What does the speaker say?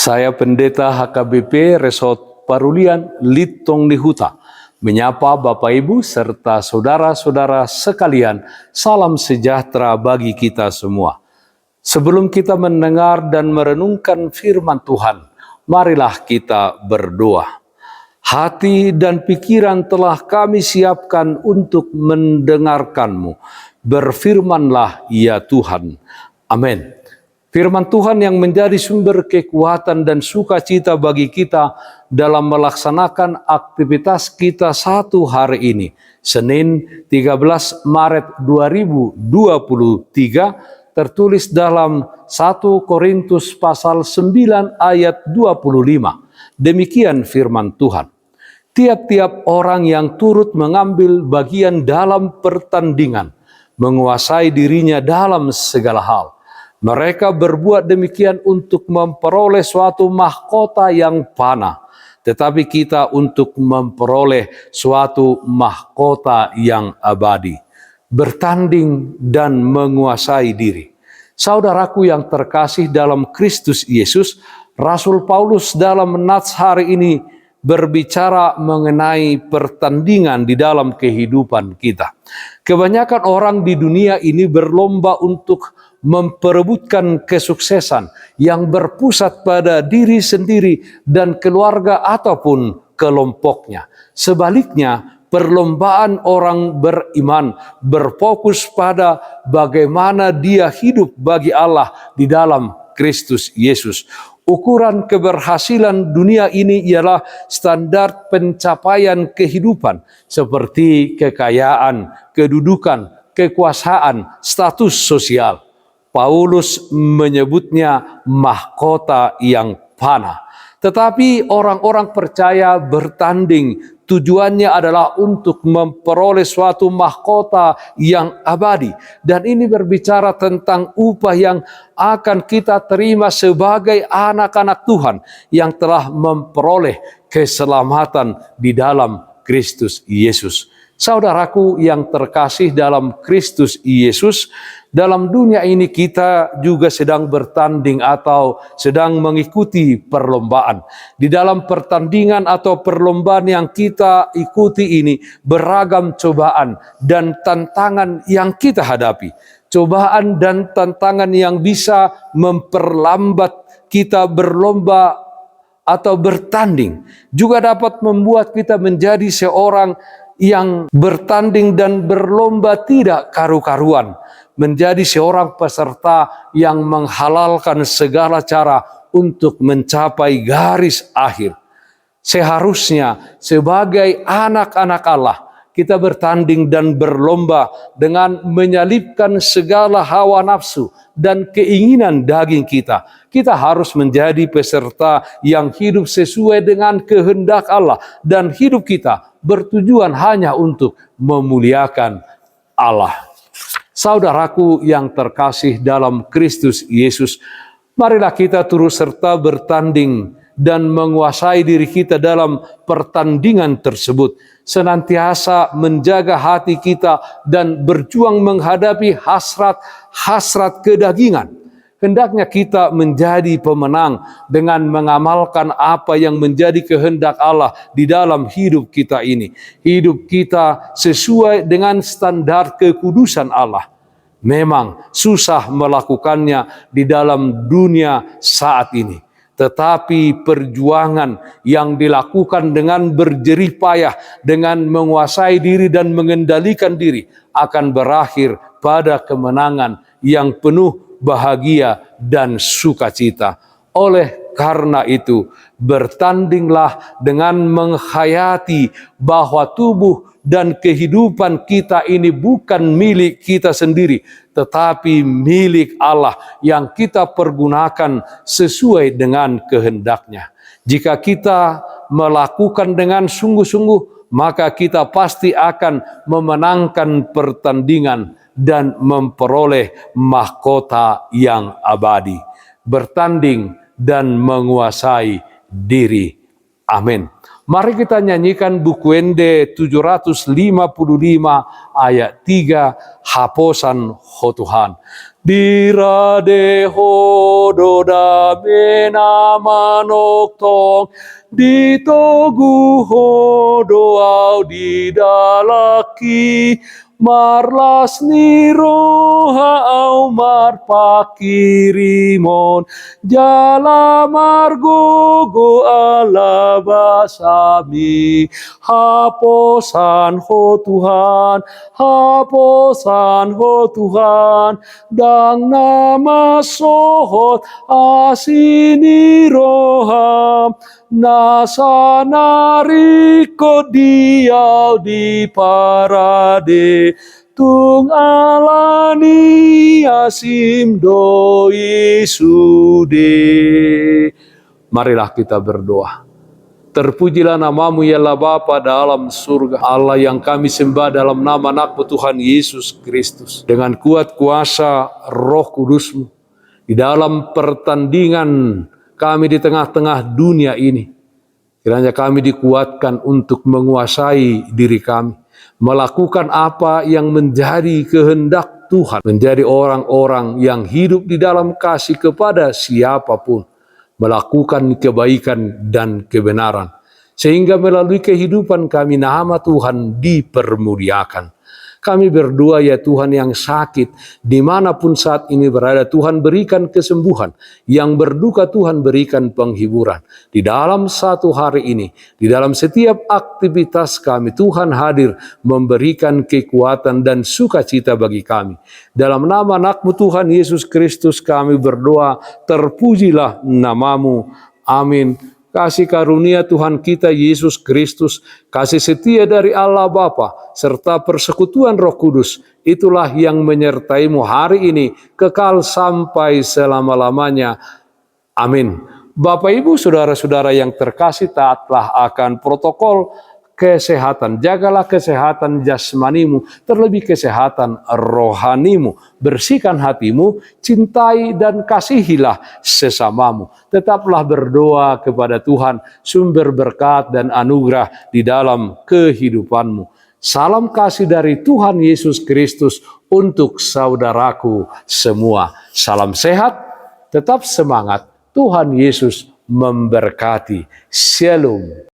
Saya Pendeta HKBP Resort Parulian Litong Nihuta menyapa Bapak Ibu serta saudara-saudara sekalian, salam sejahtera bagi kita semua. Sebelum kita mendengar dan merenungkan firman Tuhan, marilah kita berdoa. Hati dan pikiran telah kami siapkan untuk mendengarkan-Mu. Berfirmanlah ya Tuhan. Amin. Firman Tuhan yang menjadi sumber kekuatan dan sukacita bagi kita dalam melaksanakan aktivitas kita satu hari ini, Senin 13 Maret 2023, tertulis dalam 1 Korintus pasal 9 ayat 25. Demikian firman Tuhan. Tiap-tiap orang yang turut mengambil bagian dalam pertandingan, menguasai dirinya dalam segala hal. Mereka berbuat demikian untuk memperoleh suatu mahkota yang fana, tetapi kita untuk memperoleh suatu mahkota yang abadi. Bertanding dan menguasai diri. Saudaraku yang terkasih dalam Kristus Yesus, Rasul Paulus dalam nats hari ini berbicara mengenai pertandingan di dalam kehidupan kita. Kebanyakan orang di dunia ini berlomba untuk memperebutkan kesuksesan yang berpusat pada diri sendiri dan keluarga ataupun kelompoknya. Sebaliknya, perlombaan orang beriman berfokus pada bagaimana dia hidup bagi Allah di dalam Kristus Yesus. Ukuran keberhasilan dunia ini ialah standar pencapaian kehidupan seperti kekayaan, kedudukan, kekuasaan, status sosial. Paulus menyebutnya mahkota yang fana. Tetapi orang-orang percaya bertanding, tujuannya adalah untuk memperoleh suatu mahkota yang abadi. Dan ini berbicara tentang upah yang akan kita terima sebagai anak-anak Tuhan yang telah memperoleh keselamatan di dalam Kristus Yesus. Saudaraku yang terkasih dalam Kristus Yesus, dalam dunia ini kita juga sedang bertanding atau sedang mengikuti perlombaan. Di dalam pertandingan atau perlombaan yang kita ikuti ini beragam cobaan dan tantangan yang kita hadapi. Cobaan dan tantangan yang bisa memperlambat kita berlomba atau bertanding juga dapat membuat kita menjadi seorang yang bertanding dan berlomba tidak karu-karuan, menjadi seorang peserta yang menghalalkan segala cara untuk mencapai garis akhir. Seharusnya sebagai anak-anak Allah, kita bertanding dan berlomba dengan menyalipkan segala hawa nafsu dan keinginan daging kita. Kita harus menjadi peserta yang hidup sesuai dengan kehendak Allah, dan hidup kita bertujuan hanya untuk memuliakan Allah. Saudaraku yang terkasih dalam Kristus Yesus, marilah kita turut serta bertanding dan menguasai diri kita dalam pertandingan tersebut. Senantiasa menjaga hati kita dan berjuang menghadapi hasrat kedagingan. Hendaknya kita menjadi pemenang dengan mengamalkan apa yang menjadi kehendak Allah di dalam hidup kita ini. Hidup kita sesuai dengan standar kekudusan Allah. Memang susah melakukannya di dalam dunia saat ini. Tetapi perjuangan yang dilakukan dengan berjerih payah, dengan menguasai diri dan mengendalikan diri, akan berakhir pada kemenangan yang penuh bahagia dan sukacita. Oleh karena itu, bertandinglah dengan menghayati bahwa tubuh dan kehidupan kita ini bukan milik kita sendiri, tetapi milik Allah yang kita pergunakan sesuai dengan kehendaknya. Jika kita melakukan dengan sungguh-sungguh, maka kita pasti akan memenangkan pertandingan dan memperoleh mahkota yang abadi. Bertanding dan menguasai diri. Amin. Mari kita nyanyikan buku Ende 755 ayat 3, Haposan ho Tuhan. Diradeho doda mena manoktong, ditoguho doau didalaki, marlas ni roha au mar pakirimon, jala margogo ala basami, haposan ho Tuhan, haposan ho Tuhan, dang nama sohot asini roham, nasa nariko diau di parade, tung alani asim doi sude. Marilah kita berdoa. Terpujilah namamu ya Allah Bapa dalam surga, Allah yang kami sembah dalam nama anakmu Tuhan Yesus Kristus. Dengan kuat kuasa Roh Kudusmu, di dalam pertandingan kami di tengah-tengah dunia ini, kiranya kami dikuatkan untuk menguasai diri kami, melakukan apa yang menjadi kehendak Tuhan, menjadi orang-orang yang hidup di dalam kasih kepada siapapun, melakukan kebaikan dan kebenaran, sehingga melalui kehidupan kami nama Tuhan dipermuliakan. Kami berdoa ya Tuhan yang sakit, dimanapun saat ini berada, Tuhan berikan kesembuhan. Yang berduka Tuhan berikan penghiburan. Di dalam satu hari ini, di dalam setiap aktivitas kami, Tuhan hadir memberikan kekuatan dan sukacita bagi kami. Dalam nama anakmu Tuhan Yesus Kristus kami berdoa, terpujilah namamu. Amin. Kasih karunia Tuhan kita Yesus Kristus, kasih setia dari Allah Bapa, serta persekutuan Roh Kudus, itulah yang menyertaimu hari ini, kekal sampai selama-lamanya. Amin. Bapak, Ibu, Saudara-saudara yang terkasih, taatlah akan protokol kesehatan. Jagalah kesehatan jasmanimu, terlebih kesehatan rohanimu. Bersihkan hatimu, cintai dan kasihilah sesamamu. Tetaplah berdoa kepada Tuhan, sumber berkat dan anugerah di dalam kehidupanmu. Salam kasih dari Tuhan Yesus Kristus untuk saudaraku semua. Salam sehat, tetap semangat. Tuhan Yesus memberkati. Shalom.